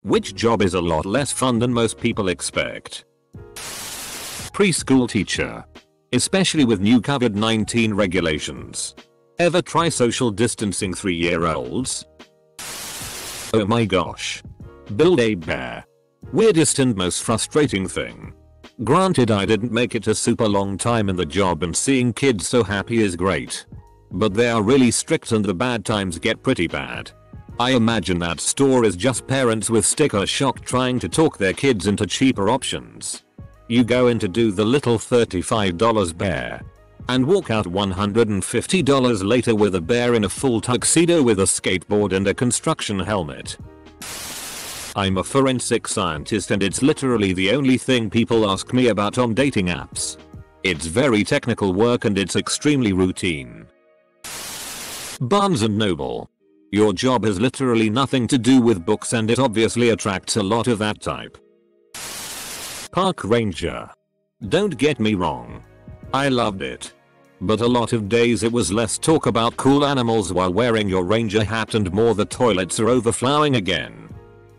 Which job is a lot less fun than most people expect? Preschool teacher. Especially with new COVID-19 regulations. Ever try social distancing 3-year-olds? Oh my gosh. Build a bear. Weirdest and most frustrating thing. Granted, I didn't make it a super long time in the job and seeing kids so happy is great. But they are really strict and the bad times get pretty bad. I imagine that store is just parents with sticker shock trying to talk their kids into cheaper options. You go in to do the little $35 bear. And walk out $150 later with a bear in a full tuxedo with a skateboard and a construction helmet. I'm a forensic scientist and it's literally the only thing people ask me about on dating apps. It's very technical work and it's extremely routine. Barnes & Noble. Your job has literally nothing to do with books and it obviously attracts a lot of that type. Park ranger. Don't get me wrong. I loved it. But a lot of days it was less talk about cool animals while wearing your ranger hat and more the toilets are overflowing again.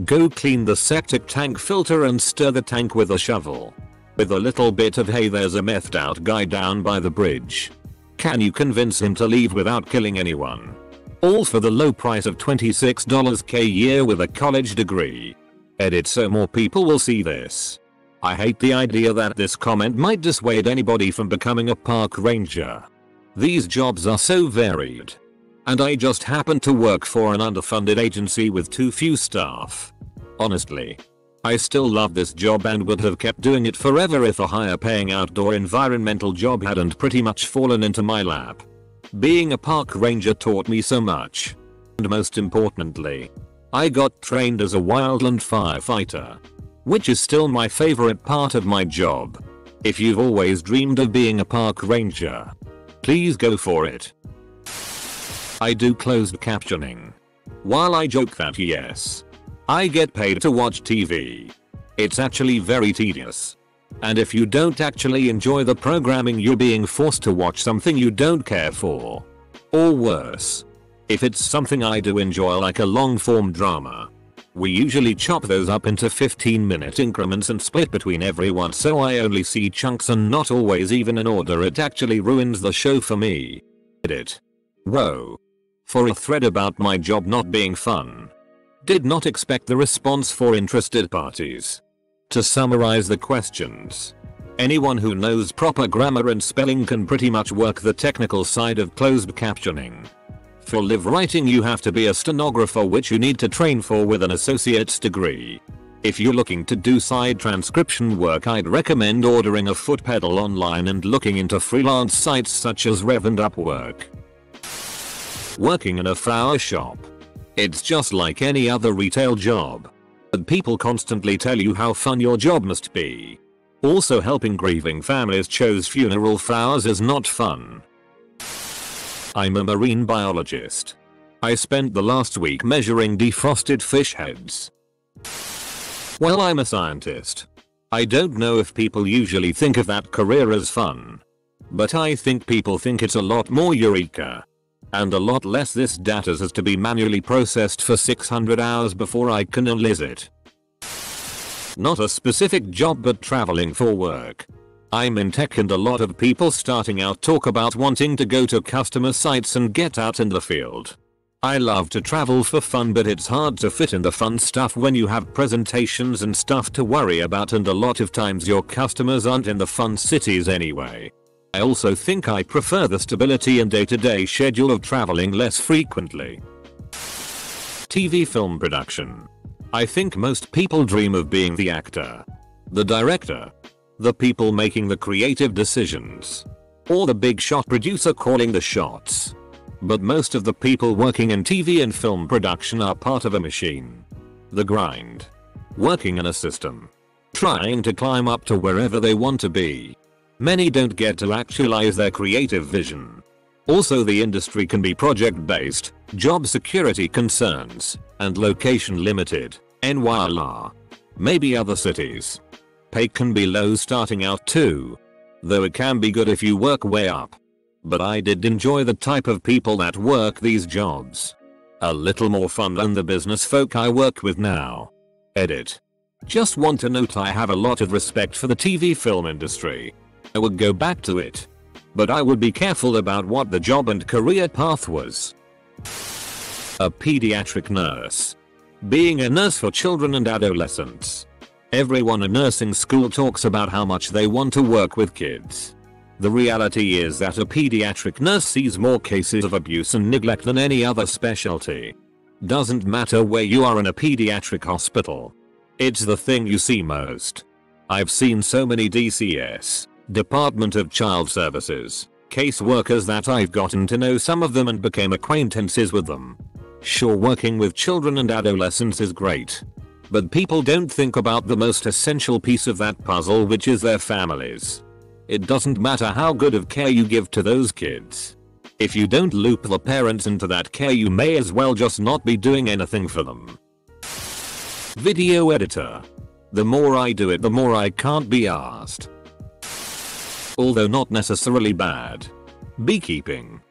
Go clean the septic tank filter and stir the tank with a shovel. With a little bit of hey, there's a methed out guy down by the bridge. Can you convince him to leave without killing anyone? All for the low price of $26k a year with a college degree. Edit so more people will see this. I hate the idea that this comment might dissuade anybody from becoming a park ranger. These jobs are so varied. And I just happen to work for an underfunded agency with too few staff. Honestly, I still love this job and would have kept doing it forever if a higher paying outdoor environmental job hadn't pretty much fallen into my lap. Being a park ranger taught me so much. And most importantly, I got trained as a wildland firefighter. Which is still my favorite part of my job. If you've always dreamed of being a park ranger, please go for it. I do closed captioning. While I joke that yes, I get paid to watch TV, it's actually very tedious. And if you don't actually enjoy the programming, you're being forced to watch something you don't care for. Or worse, if it's something I do enjoy like a long form drama, we usually chop those up into 15-minute increments and split between everyone, so I only see chunks and not always even in order. It actually ruins the show for me. Edit. Whoa. For a thread about my job not being fun. Did not expect the response for interested parties. To summarize the questions. Anyone who knows proper grammar and spelling can pretty much work the technical side of closed captioning. For live writing you have to be a stenographer, which you need to train for with an associate's degree. If you're looking to do side transcription work, I'd recommend ordering a foot pedal online and looking into freelance sites such as Rev and Upwork. Working in a flower shop. It's just like any other retail job. But people constantly tell you how fun your job must be. Also, helping grieving families choose funeral flowers is not fun. I'm a marine biologist. I spent the last week measuring defrosted fish heads. Well, I'm a scientist. I don't know if people usually think of that career as fun. But I think people think it's a lot more eureka. And a lot less this data has to be manually processed for 600 hours before I can analyze it. Not a specific job, but traveling for work. I'm in tech and a lot of people starting out talk about wanting to go to customer sites and get out in the field. I love to travel for fun, but it's hard to fit in the fun stuff when you have presentations and stuff to worry about, and a lot of times your customers aren't in the fun cities anyway. I also think I prefer the stability and day-to-day schedule of traveling less frequently. TV film production. I think most people dream of being the actor, the director, the people making the creative decisions, or the big shot producer calling the shots. But most of the people working in TV and film production are part of a machine. The grind. Working in a system. Trying to climb up to wherever they want to be. Many don't get to actualize their creative vision. Also, the industry can be project-based, job security concerns, and location limited, and voila. Maybe other cities. Pay can be low starting out too. Though it can be good if you work way up. But I did enjoy the type of people that work these jobs. A little more fun than the business folk I work with now. Edit. Just want to note I have a lot of respect for the TV film industry. I would go back to it. But I would be careful about what the job and career path was. A pediatric nurse. Being a nurse for children and adolescents. Everyone in nursing school talks about how much they want to work with kids. The reality is that a pediatric nurse sees more cases of abuse and neglect than any other specialty. Doesn't matter where you are in a pediatric hospital. It's the thing you see most. I've seen so many DCS, Department of Child Services, caseworkers that I've gotten to know some of them and became acquaintances with them. Sure, working with children and adolescents is great. But people don't think about the most essential piece of that puzzle, which is their families. It doesn't matter how good of care you give to those kids. If you don't loop the parents into that care, you may as well just not be doing anything for them. Video editor. The more I do it, the more I can't be asked. Although not necessarily bad. Beekeeping.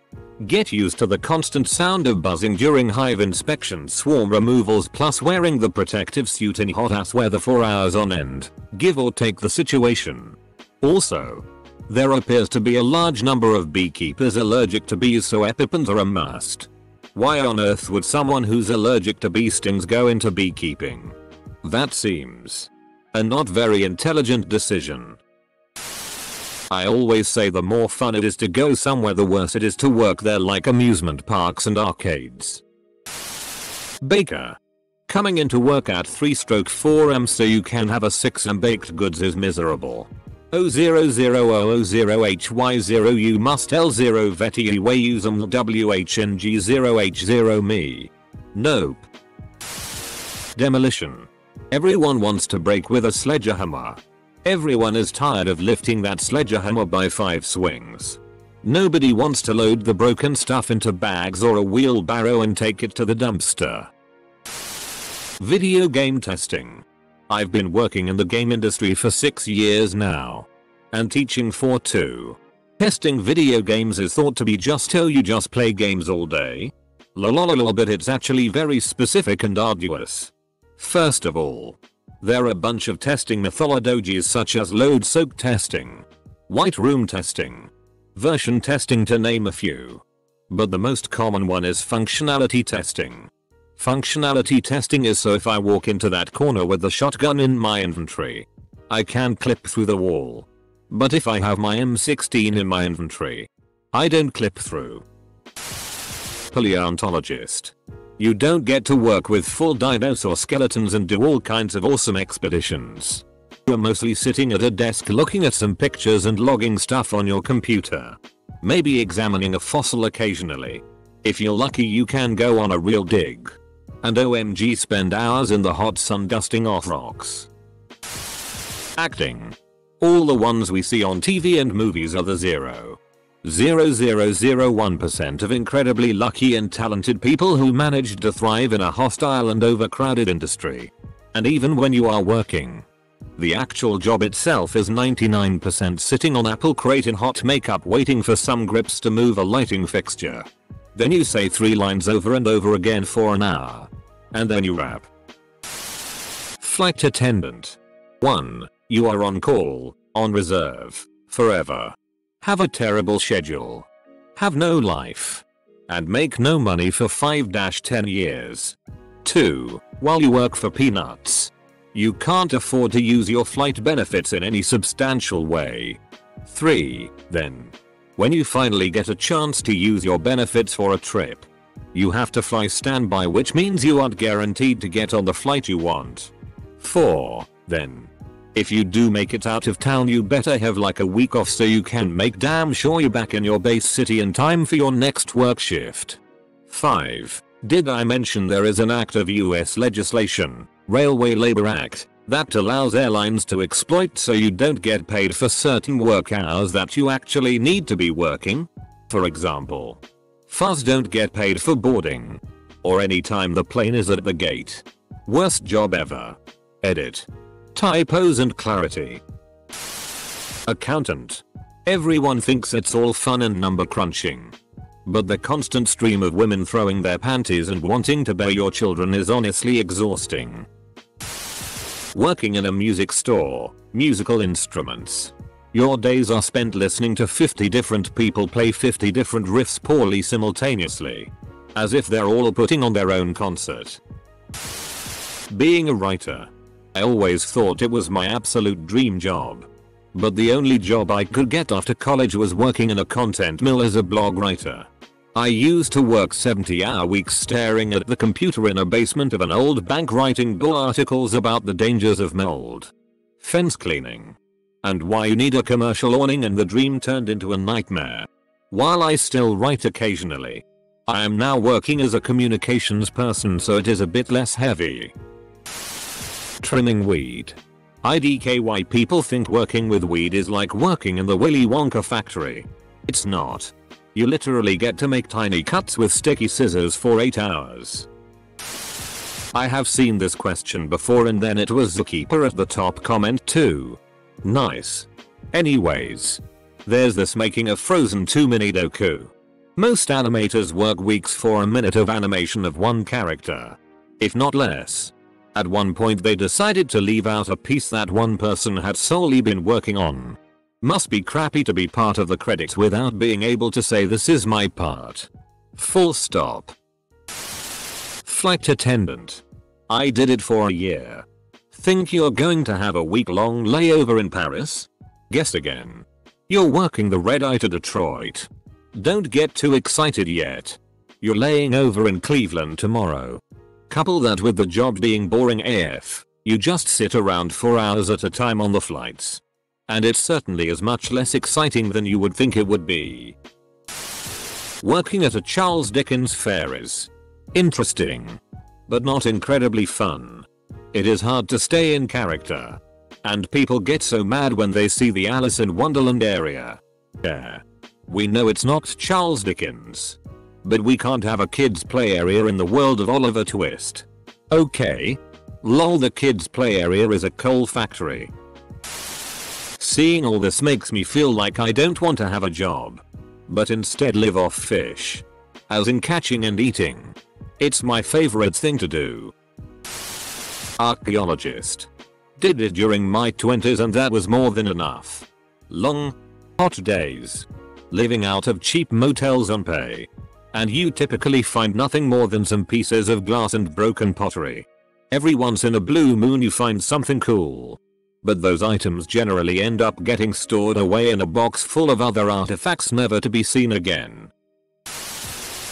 Get used to the constant sound of buzzing during hive inspections, swarm removals, plus wearing the protective suit in hot ass weather for hours on end, give or take the situation. Also, there appears to be a large number of beekeepers allergic to bees, so EpiPens are a must. Why on earth would someone who's allergic to bee stings go into beekeeping? That seems a not very intelligent decision. I always say the more fun it is to go somewhere, the worse it is to work there, like amusement parks and arcades. Baker. Coming into work at 3/4 am so you can have a 6 am baked goods is miserable. 00000HY0 you must L0 veti way use WHNG0H0 me. Nope. Demolition. Everyone wants to break with a sledgehammer. Everyone is tired of lifting that sledgehammer by 5 swings. Nobody wants to load the broken stuff into bags or a wheelbarrow and take it to the dumpster. Video game testing. I've been working in the game industry for 6 years now. And teaching for 2. Testing video games is thought to be just how you just play games all day. Lol, but it's actually very specific and arduous. First of all, there are a bunch of testing methodologies such as load soak testing, white room testing, version testing, to name a few. But the most common one is functionality testing. Functionality testing is so if I walk into that corner with the shotgun in my inventory, I can clip through the wall. But if I have my M16 in my inventory, I don't clip through. Paleontologist. You don't get to work with full dinosaur skeletons and do all kinds of awesome expeditions. You're mostly sitting at a desk looking at some pictures and logging stuff on your computer. Maybe examining a fossil occasionally. If you're lucky, you can go on a real dig. And OMG spend hours in the hot sun dusting off rocks. Acting. All the ones we see on TV and movies are the 0.0001% of incredibly lucky and talented people who managed to thrive in a hostile and overcrowded industry. And even when you are working, the actual job itself is 99% sitting on apple crate in hot makeup waiting for some grips to move a lighting fixture. Then you say 3 lines over and over again for an hour. And then you rap. Flight attendant. 1. You are on call, on reserve, forever. Have a terrible schedule. Have no life. And make no money for 5-10 years. 2. While you work for peanuts. You can't afford to use your flight benefits in any substantial way. 3. Then, when you finally get a chance to use your benefits for a trip, you have to fly standby, which means you aren't guaranteed to get on the flight you want. 4. Then, if you do make it out of town, you better have like a week off so you can make damn sure you're back in your base city in time for your next work shift. 5. Did I mention there is an act of US legislation, Railway Labor Act, that allows airlines to exploit so you don't get paid for certain work hours that you actually need to be working? For example, FAs don't get paid for boarding. Or any time the plane is at the gate. Worst job ever. Edit. Typos and clarity. Accountant. Everyone thinks it's all fun and number crunching. But the constant stream of women throwing their panties and wanting to bear your children is honestly exhausting. Working in a music store, musical instruments. Your days are spent listening to 50 different people play 50 different riffs poorly simultaneously. As if they're all putting on their own concert. Being a writer. I always thought it was my absolute dream job. But the only job I could get after college was working in a content mill as a blog writer. I used to work 70-hour weeks staring at the computer in a basement of an old bank writing bull articles about the dangers of mold, fence cleaning, and why you need a commercial awning, and the dream turned into a nightmare. While I still write occasionally, I am now working as a communications person, so it is a bit less heavy. Trimming weed. IDKY people think working with weed is like working in the Willy Wonka factory. It's not. You literally get to make tiny cuts with sticky scissors for 8 hours. I have seen this question before, and then it was Zookeeper at the top comment too. Nice. Anyways. There's this making a Frozen 2 mini doku. Most animators work weeks for a minute of animation of one character. If not less. At one point they decided to leave out a piece that one person had solely been working on. Must be crappy to be part of the credits without being able to say this is my part. Full stop. Flight attendant. I did it for a year. Think you're going to have a week-long layover in Paris? Guess again. You're working the red eye to Detroit. Don't get too excited yet. You're laying over in Cleveland tomorrow. Couple that with the job being boring AF. You just sit around for hours at a time on the flights. And it certainly is much less exciting than you would think it would be. Working at a Charles Dickens fair is interesting, but not incredibly fun. It is hard to stay in character. And people get so mad when they see the Alice in Wonderland area. Yeah. We know it's not Charles Dickens. But we can't have a kids play area in the world of Oliver Twist. Okay. Lol, the kids play area is a coal factory. Seeing all this makes me feel like I don't want to have a job, but instead live off fish. As in catching and eating. It's my favorite thing to do. Archaeologist. Did it during my 20s and that was more than enough. Long, hot days. Living out of cheap motels on pay. And you typically find nothing more than some pieces of glass and broken pottery. Every once in a blue moon you find something cool. But those items generally end up getting stored away in a box full of other artifacts never to be seen again.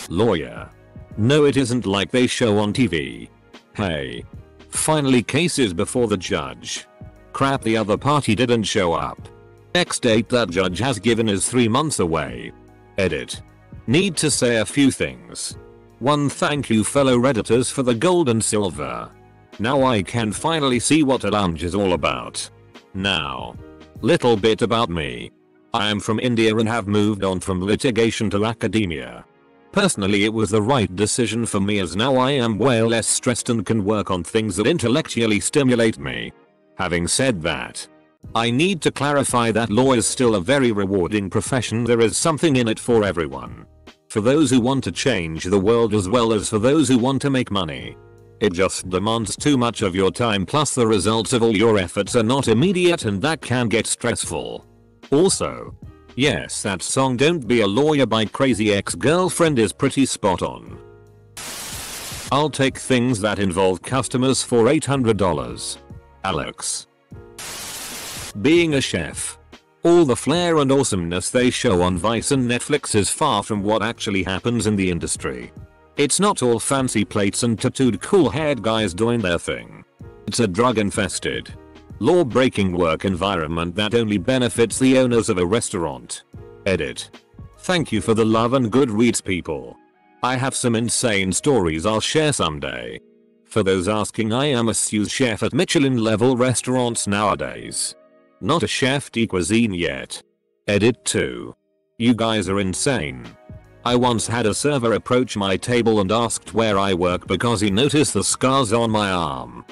Lawyer. No, it isn't like they show on TV. Hey. Finally cases before the judge. Crap, the other party didn't show up. Next date that judge has given is 3 months away. Edit. Need to say a few things. 1. Thank you fellow redditors for the gold and silver. Now I can finally see what a lounge is all about. Now. Little bit about me. I am from India and have moved on from litigation to academia. Personally it was the right decision for me, as now I am way less stressed and can work on things that intellectually stimulate me. Having said that, I need to clarify that law is still a very rewarding profession. There is something in it for everyone. For those who want to change the world as well as for those who want to make money. It just demands too much of your time, plus the results of all your efforts are not immediate and that can get stressful. Also, yes, that song Don't Be a Lawyer by Crazy Ex-Girlfriend is pretty spot on. I'll take things that involve customers for $800. Alex. Being a chef. All the flair and awesomeness they show on Vice and Netflix is far from what actually happens in the industry. It's not all fancy plates and tattooed cool-haired guys doing their thing. It's a drug-infested, law-breaking work environment that only benefits the owners of a restaurant. Edit. Thank you for the love and good reads, people. I have some insane stories I'll share someday. For those asking, I am a sous chef at Michelin-level restaurants nowadays. Not a chef de cuisine yet. Edit 2. You guys are insane. I once had a server approach my table and asked where I work because he noticed the scars on my arm.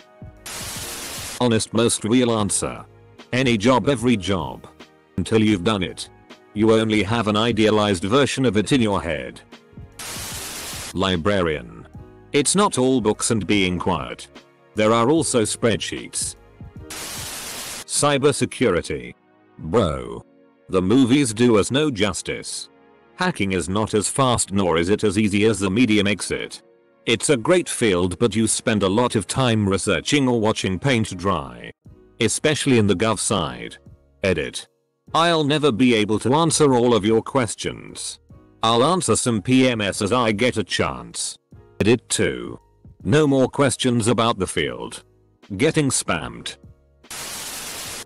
Honest, most real answer. Any job, every job. Until you've done it. You only have an idealized version of it in your head. Librarian. It's not all books and being quiet. There are also spreadsheets. Cybersecurity. Bro. The movies do us no justice. Hacking is not as fast nor is it as easy as the media makes it. It's a great field but you spend a lot of time researching or watching paint dry. Especially in the gov side. Edit. I'll never be able to answer all of your questions. I'll answer some PMS as I get a chance. Edit 2. No more questions about the field. Getting spammed.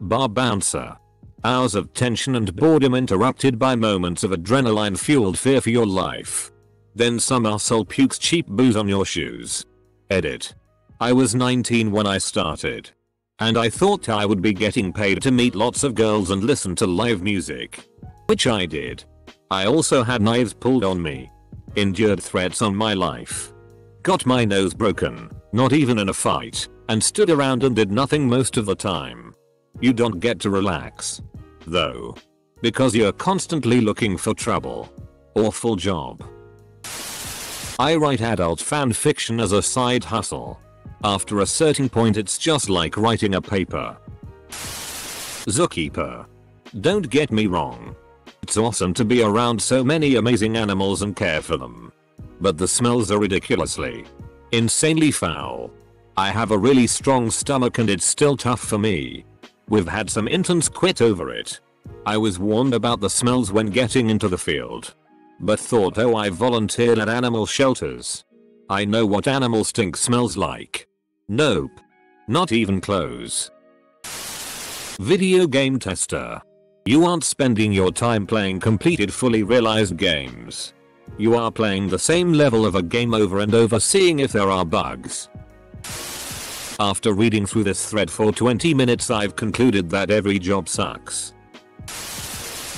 Bar bouncer. Hours of tension and boredom interrupted by moments of adrenaline-fueled fear for your life. Then some arsehole pukes cheap booze on your shoes. Edit. I was 19 when I started. And I thought I would be getting paid to meet lots of girls and listen to live music. Which I did. I also had knives pulled on me. Endured threats on my life. Got my nose broken, not even in a fight, and stood around and did nothing most of the time. You don't get to relax. Though. Because you're constantly looking for trouble. Awful job. I write adult fan fiction as a side hustle. After a certain point it's just like writing a paper. Zookeeper. Don't get me wrong. It's awesome to be around so many amazing animals and care for them. But the smells are ridiculously, insanely foul. I have a really strong stomach and it's still tough for me. We've had some interns quit over it. I was warned about the smells when getting into the field. But thought, oh, I volunteered at animal shelters. I know what animal stink smells like. Nope. Not even close. Video game tester. You aren't spending your time playing completed fully realized games. You are playing the same level of a game over and over, seeing if there are bugs. After reading through this thread for 20 minutes I've concluded that every job sucks.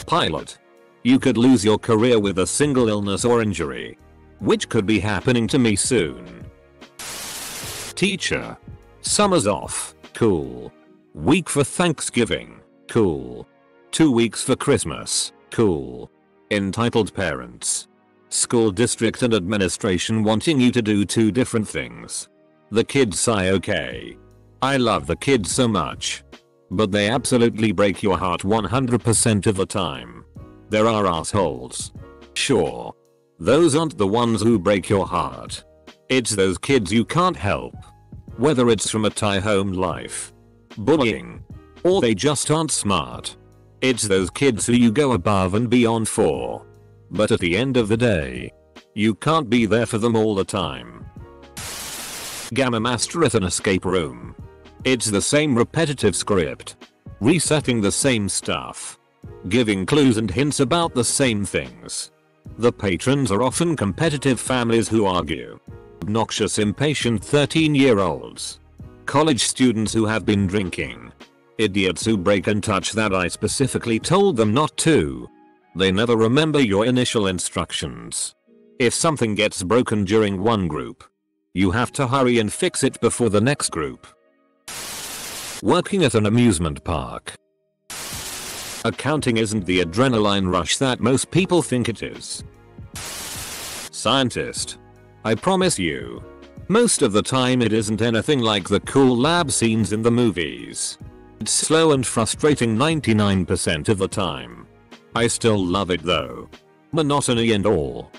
Pilot. You could lose your career with a single illness or injury. Which could be happening to me soon. Teacher. Summer's off. Cool. Week for Thanksgiving. Cool. 2 weeks for Christmas. Cool. Entitled parents. School district and administration wanting you to do 2 different things. The kids sigh okay. I love the kids so much. But they absolutely break your heart 100% of the time. There are assholes. Sure. Those aren't the ones who break your heart. It's those kids you can't help. Whether it's from a tie-home life, bullying, or they just aren't smart. It's those kids who you go above and beyond for. But at the end of the day, you can't be there for them all the time. Gamma Master at an escape room. It's the same repetitive script. Resetting the same stuff. Giving clues and hints about the same things. The patrons are often competitive families who argue. Obnoxious, impatient 13-year-olds. College students who have been drinking. Idiots who break and touch that I specifically told them not to. They never remember your initial instructions. If something gets broken during one group, you have to hurry and fix it before the next group. Working at an amusement park. Accounting isn't the adrenaline rush that most people think it is. Scientist. I promise you. Most of the time it isn't anything like the cool lab scenes in the movies. It's slow and frustrating 99% of the time. I still love it though. Monotony and all.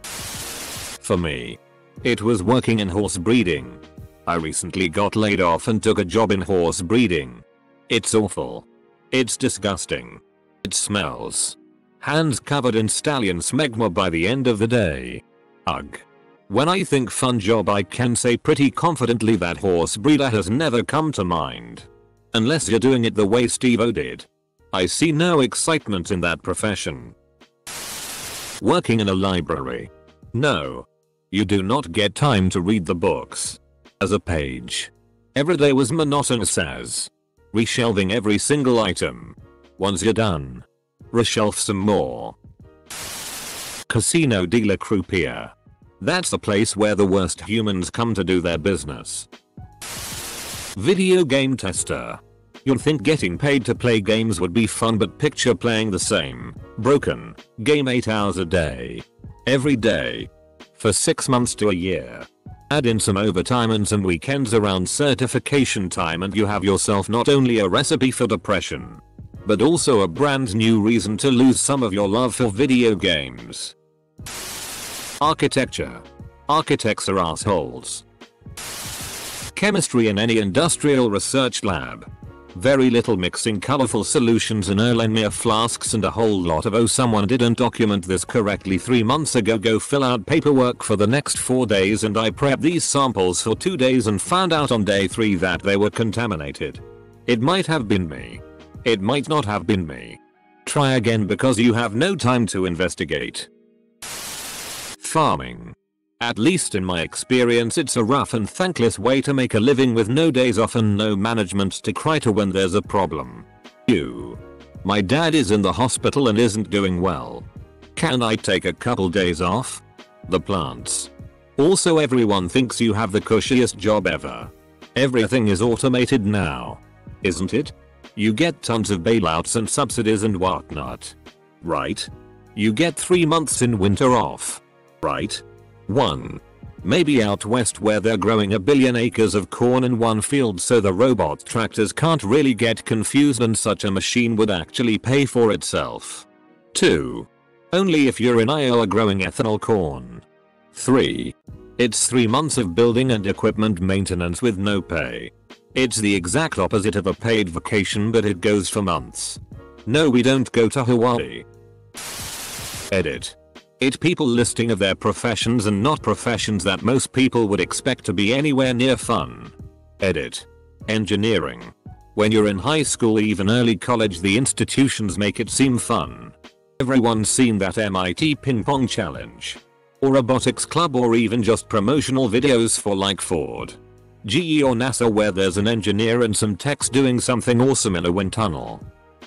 For me, it was working in horse breeding. I recently got laid off and took a job in horse breeding. It's awful. It's disgusting. It smells. Hands covered in stallion smegma by the end of the day. Ugh. When I think fun job I can say pretty confidently that horse breeder has never come to mind. Unless you're doing it the way Steve-O did. I see no excitement in that profession. Working in a library. No. You do not get time to read the books. As a page. Every day was monotonous as. Reshelving every single item. Once you're done. Reshelf some more. Casino dealer croupier. That's the place where the worst humans come to do their business. Video game tester. You'd think getting paid to play games would be fun, but picture playing the same, broken, game 8 hours a day. Every day. For 6 months to a year. Add in some overtime and some weekends around certification time and you have yourself not only a recipe for depression, but also a brand new reason to lose some of your love for video games. Architecture. Architects are assholes. Chemistry in any industrial research lab. Very little mixing colorful solutions in Erlenmeyer flasks and a whole lot of "oh someone didn't document this correctly 3 months ago, go fill out paperwork for the next 4 days and I prepped these samples for 2 days and found out on day 3 that they were contaminated. It might have been me. It might not have been me. Try again because you have no time to investigate." Farming. At least in my experience it's a rough and thankless way to make a living with no days off and no management to cry to when there's a problem. My dad is in the hospital and isn't doing well. Can I take a couple days off? The plants. Also everyone thinks you have the cushiest job ever. Everything is automated now. Isn't it? You get tons of bailouts and subsidies and whatnot. Right? You get 3 months in winter off. Right? 1. Maybe out west where they're growing 1 billion acres of corn in one field so the robot tractors can't really get confused and such a machine would actually pay for itself. 2. Only if you're in Iowa growing ethanol corn. 3. It's 3 months of building and equipment maintenance with no pay. It's the exact opposite of a paid vacation but it goes for months. No, we don't go to Hawaii. Edit. It people listing of their professions and not professions that most people would expect to be anywhere near fun. Edit. Engineering. When you're in high school, even early college, the institutions make it seem fun. Everyone's seen that MIT ping pong challenge. Or robotics club or even just promotional videos for like Ford, GE or NASA where there's an engineer and some techs doing something awesome in a wind tunnel.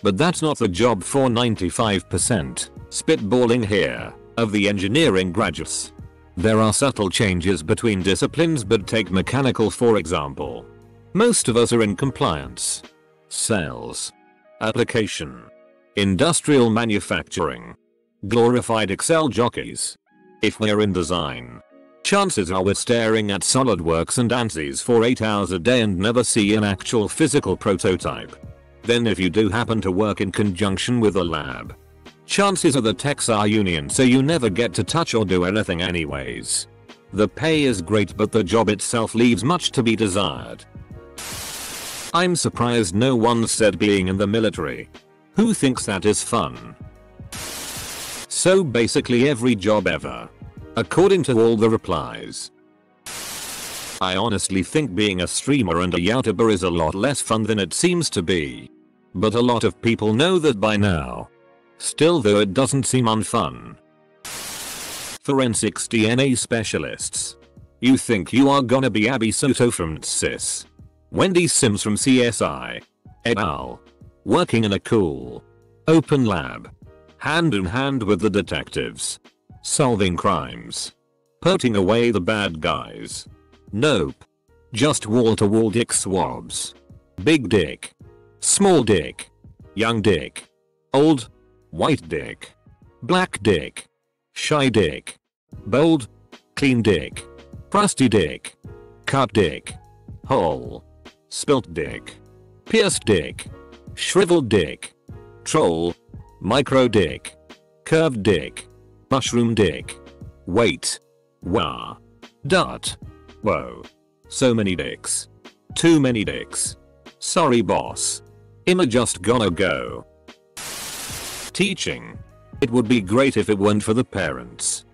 But that's not the job for 95%, spitballing here, of the engineering graduates. There are subtle changes between disciplines, but take mechanical for example. Most of us are in compliance, sales, application, industrial manufacturing, glorified Excel jockeys. If we're in design, chances are we're staring at SolidWorks and ANSYS for 8 hours a day and never see an actual physical prototype. Then if you do happen to work in conjunction with a lab, chances are the techs are union so you never get to touch or do anything anyways. The pay is great but the job itself leaves much to be desired. I'm surprised no one said being in the military. Who thinks that is fun? So basically every job ever, according to all the replies. I honestly think being a streamer and a YouTuber is a lot less fun than it seems to be. But a lot of people know that by now. Still though it doesn't seem unfun. Forensics DNA specialists. You think you are gonna be Abby Soto from TSIS, Wendy Sims from CSI, et al. Working in a cool, open lab, hand in hand with the detectives, solving crimes, putting away the bad guys. Nope. Just wall-to-wall dick swabs. Big dick, small dick, young dick, old, white dick, black dick, shy dick, bold, clean dick, crusty dick, cut dick, whole, spilt dick, pierced dick, shriveled dick, troll, micro dick, curved dick, mushroom dick, wait, wah, dot, whoa, so many dicks, too many dicks, sorry boss, I'ma just gonna go. Teaching. It would be great if it weren't for the parents.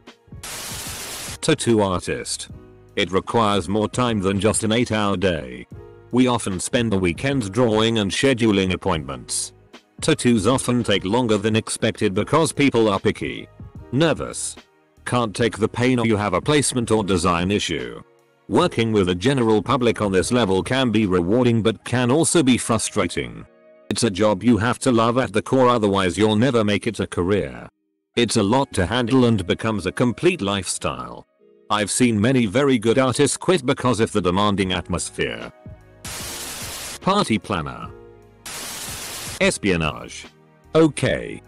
Tattoo artist. It requires more time than just an 8-hour day. We often spend the weekends drawing and scheduling appointments. Tattoos often take longer than expected because people are picky, nervous, can't take the pain, or you have a placement or design issue. Working with the general public on this level can be rewarding but can also be frustrating. It's a job you have to love at the core, otherwise you'll never make it a career. It's a lot to handle and becomes a complete lifestyle. I've seen many very good artists quit because of the demanding atmosphere. Party planner. Espionage. Okay.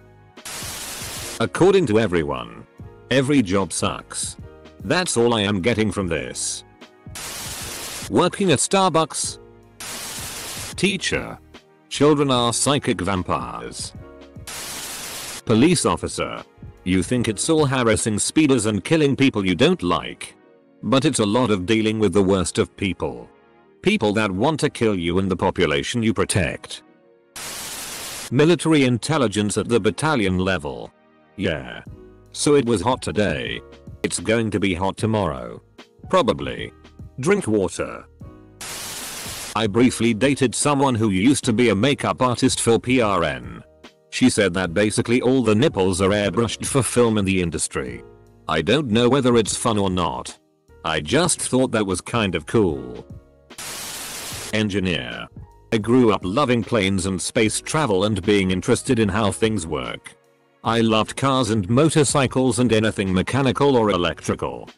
According to everyone, every job sucks. That's all I am getting from this. Working at Starbucks. Teacher. Children are psychic vampires. Police officer. You think it's all harassing speeders and killing people you don't like. But it's a lot of dealing with the worst of people. People that want to kill you and the population you protect. Military intelligence at the battalion level. Yeah. So it was hot today. It's going to be hot tomorrow. Probably. Drink water. I briefly dated someone who used to be a makeup artist for PRN. She said that basically all the nipples are airbrushed for film in the industry. I don't know whether it's fun or not. I just thought that was kind of cool. Engineer. I grew up loving planes and space travel and being interested in how things work. I loved cars and motorcycles and anything mechanical or electrical.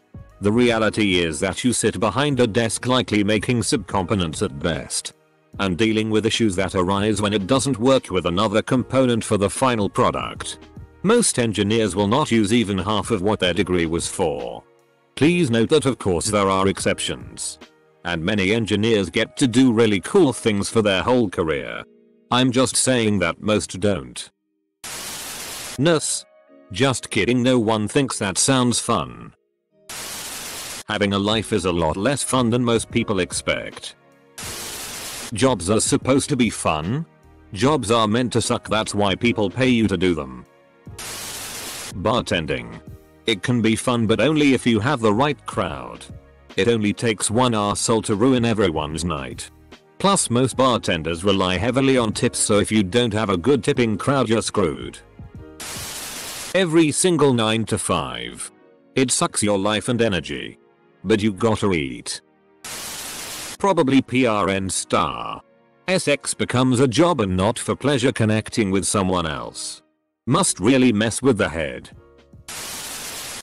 The reality is that you sit behind a desk likely making subcomponents at best. And dealing with issues that arise when it doesn't work with another component for the final product. Most engineers will not use even half of what their degree was for. Please note that of course there are exceptions. And many engineers get to do really cool things for their whole career. I'm just saying that most don't. Nurse. Just kidding, no one thinks that sounds fun. Having a life is a lot less fun than most people expect. Jobs are supposed to be fun? Jobs are meant to suck, that's why people pay you to do them. Bartending. It can be fun but only if you have the right crowd. It only takes one arsehole to ruin everyone's night. Plus most bartenders rely heavily on tips, so if you don't have a good tipping crowd you're screwed. Every single 9 to 5. It sucks your life and energy. But you gotta eat. Probably PRN star. SX becomes a job and not for pleasure connecting with someone else. Must really mess with the head.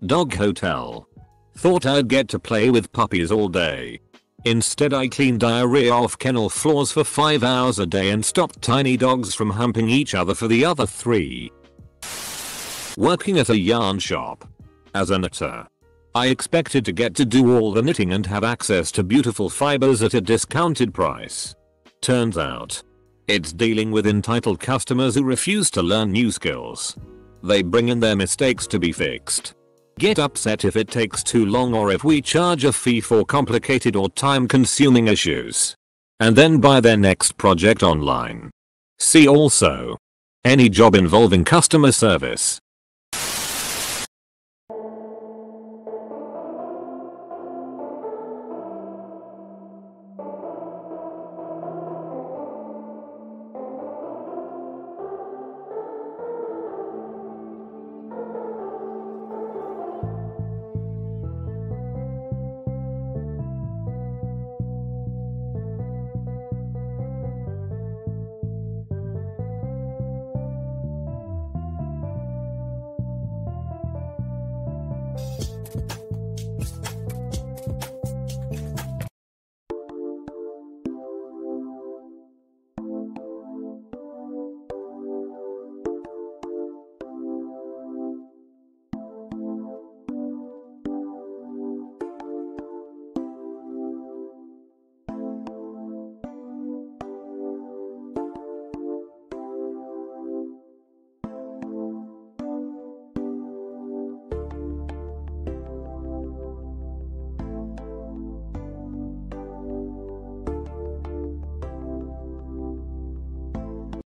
Dog hotel. Thought I'd get to play with puppies all day. Instead I clean diarrhea off kennel floors for 5 hours a day and stopped tiny dogs from humping each other for the other 3. Working at a yarn shop. As a knitter. I expected to get to do all the knitting and have access to beautiful fibers at a discounted price. Turns out. It's dealing with entitled customers who refuse to learn new skills. They bring in their mistakes to be fixed. Get upset if it takes too long or if we charge a fee for complicated or time-consuming issues. And then buy their next project online. See also. Any job involving customer service.